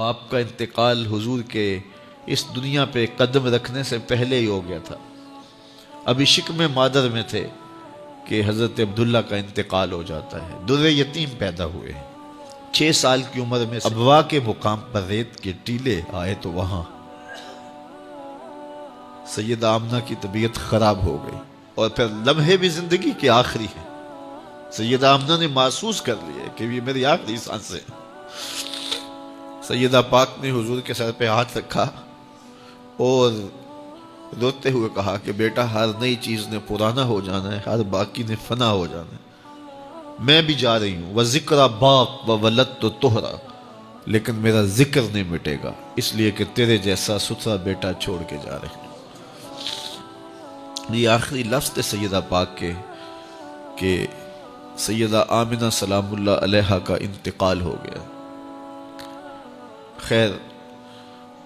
باپ کا انتقال حضور کے اس دنیا پہ قدم رکھنے سے پہلے ہی ہو گیا تھا. ابھی شکم مادر میں تھے کہ حضرت عبداللہ کا انتقال ہو جاتا ہے. در یتیم پیدا ہوئے ہیں. 6 سال کی عمر میں ابوا کے مقام پر ریت کے ٹیلے آئے تو وہاں سیدہ آمنہ کی طبیعت خراب ہو گئی. اور پھر لمحے بھی زندگی کے آخری ہیں. سیدہ آمنہ نے محسوس کر لیا کہ یہ میری آخری سانسیں. سیدہ پاک نے حضور کے سر پہ ہاتھ رکھا اور روتے ہوئے کہا کہ بیٹا ہر نئی چیز نے پرانا ہو جانا ہے، ہر باقی نے فنا ہو جانا ہے. میں بھی جا رہی ہوں. وَذِكْرَ بَاق وَوَلَدْتُ طُهْرًا، لیکن میرا ذکر نہیں مٹے گا، اس لیے کہ تیرے جیسا ستھرا بیٹا چھوڑ کے جا رہے ہیں. یہ آخری لفظ تھے سیدہ پاک کے کہ سیدہ آمنہ سلام اللہ علیہا کا انتقال ہو گیا. خیر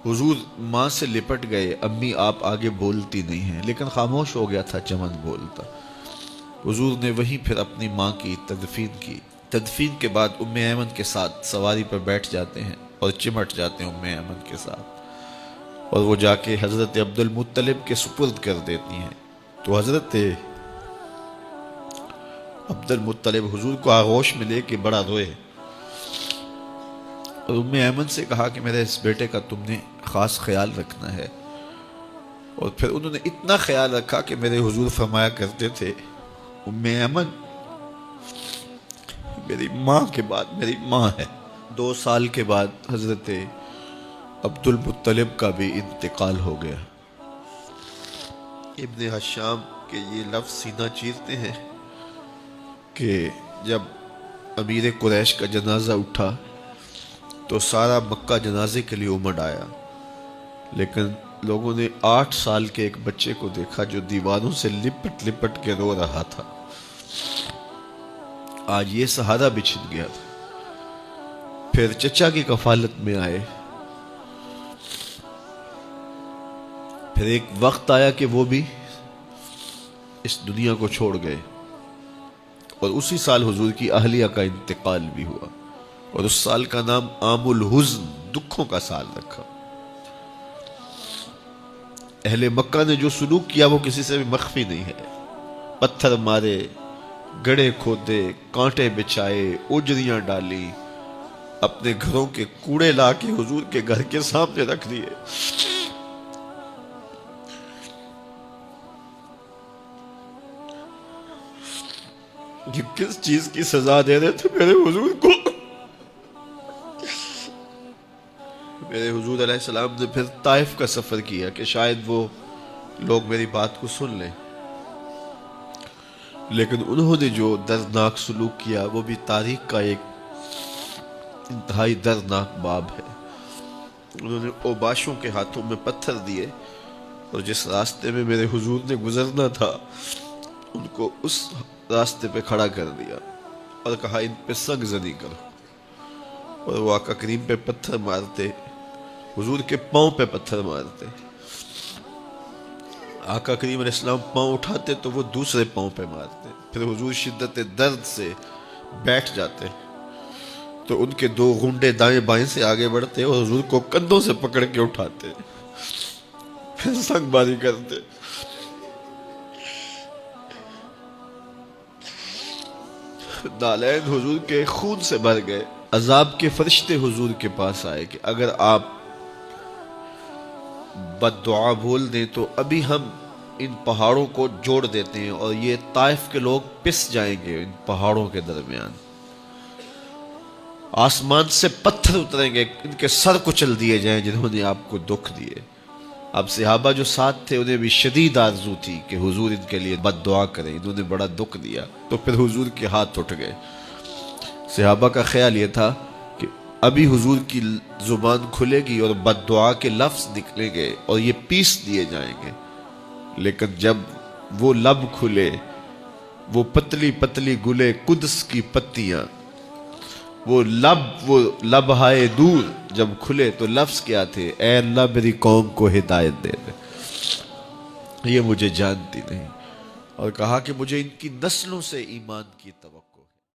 حضور ماں سے لپٹ گئے. امی آپ آگے بولتی نہیں ہیں، لیکن خاموش ہو گیا تھا چمن بولتا. حضور نے وہیں پھر اپنی ماں کی تدفین کی. تدفین کے بعد ام ایمن کے ساتھ سواری پر بیٹھ جاتے ہیں اور چمٹ جاتے ہیں ام ایمن کے ساتھ، اور وہ جا کے حضرت عبد المطلب کے سپرد کر دیتی ہیں. تو حضرت عبد المطلب حضور کو آغوش میں لے کے بڑا روئے اور ام ایمن سے کہا کہ میرے اس بیٹے کا تم نے خاص خیال رکھنا ہے. اور پھر انہوں نے اتنا خیال رکھا کہ میرے حضور فرمایا کرتے تھے ام ایمن میری ماں کے بعد میری ماں ہے. 2 سال کے بعد حضرت عبد المطلب کا بھی انتقال ہو گیا. ابن حشام کے یہ لفظ سینہ چیرتے ہیں کہ جب امیر قریش کا جنازہ اٹھا تو سارا مکہ جنازے کے لیے امڑ آیا، لیکن لوگوں نے 8 سال کے ایک بچے کو دیکھا جو دیواروں سے لپٹ لپٹ کے رو رہا تھا. آج یہ سہارا بچھن گیا تھا. پھر چچا کی کفالت میں آئے. پھر ایک وقت آیا کہ وہ بھی اس دنیا کو چھوڑ گئے، اور اسی سال حضور کی اہلیہ کا انتقال بھی ہوا، اور اس سال کا نام عام الحزن، دکھوں کا سال رکھا. اہل مکہ نے جو سلوک کیا وہ کسی سے بھی مخفی نہیں ہے. پتھر مارے، گڑھے کھودے، کانٹے بچھائے، اجریاں ڈالی، اپنے گھروں کے کوڑے لا کے حضور کے گھر کے سامنے رکھ دیے. یہ کس چیز کی سزا دے رہے تھے میرے حضور کو؟ میرے حضور علیہ السلام نے پھر طائف کا سفر کیا کہ شاید وہ لوگ میری بات کو سن لیں، لیکن انہوں نے جو دردناک سلوک کیا وہ بھی تاریخ کا ایک انتہائی دردناک باب ہے. انہوں نے اوباشوں کے ہاتھوں میں پتھر دیے اور جس راستے میں میرے حضور نے گزرنا تھا ان کو اس راستے پہ کھڑا کر دیا اور کہا ان پہ سنگ زنی کرو. اور وہ آقا کریم پہ پتھر مارتے، حضور کے پاؤں پہ پتھر مارتے. آقا کریم علیہ السلام پاؤں اٹھاتے تو وہ دوسرے پاؤں پہ مارتے. پھر حضور شدت درد سے بیٹھ جاتے تو ان کے 2 غنڈے دائیں بائیں سے آگے بڑھتے اور حضور کو کندھوں سے پکڑ کے اٹھاتے، پھر سنگ باری کرتے. نالین حضور کے خون سے بھر گئے. عذاب کے فرشتے حضور کے پاس آئے کہ اگر آپ بد دعا بول دیں تو ابھی ہم ان پہاڑوں کو جوڑ دیتے ہیں اور یہ طائف کے لوگ پس جائیں گے. ان پہاڑوں کے درمیان آسمان سے پتھر اتریں گے، ان کے سر کچل دیے جائیں جنہوں نے آپ کو دکھ دیے. اب صحابہ جو ساتھ تھے انہیں بھی شدید آرزو تھی کہ حضور ان کے لیے بد دعا کریں، انہوں نے بڑا دکھ دیا. تو پھر حضور کے ہاتھ اٹھ گئے. صحابہ کا خیال یہ تھا کہ ابھی حضور کی زبان کھلے گی اور بد دعا کے لفظ نکلیں گے اور یہ پیس دیے جائیں گے. لیکن جب وہ لب کھلے، وہ پتلی پتلی گلے قدس کی پتیاں، وہ لب ہائے دور جب کھلے تو لفظ کیا تھے؟ اے اللہ میری قوم کو ہدایت دے دے، یہ مجھے جانتی نہیں. اور کہا کہ مجھے ان کی نسلوں سے ایمان کی توقع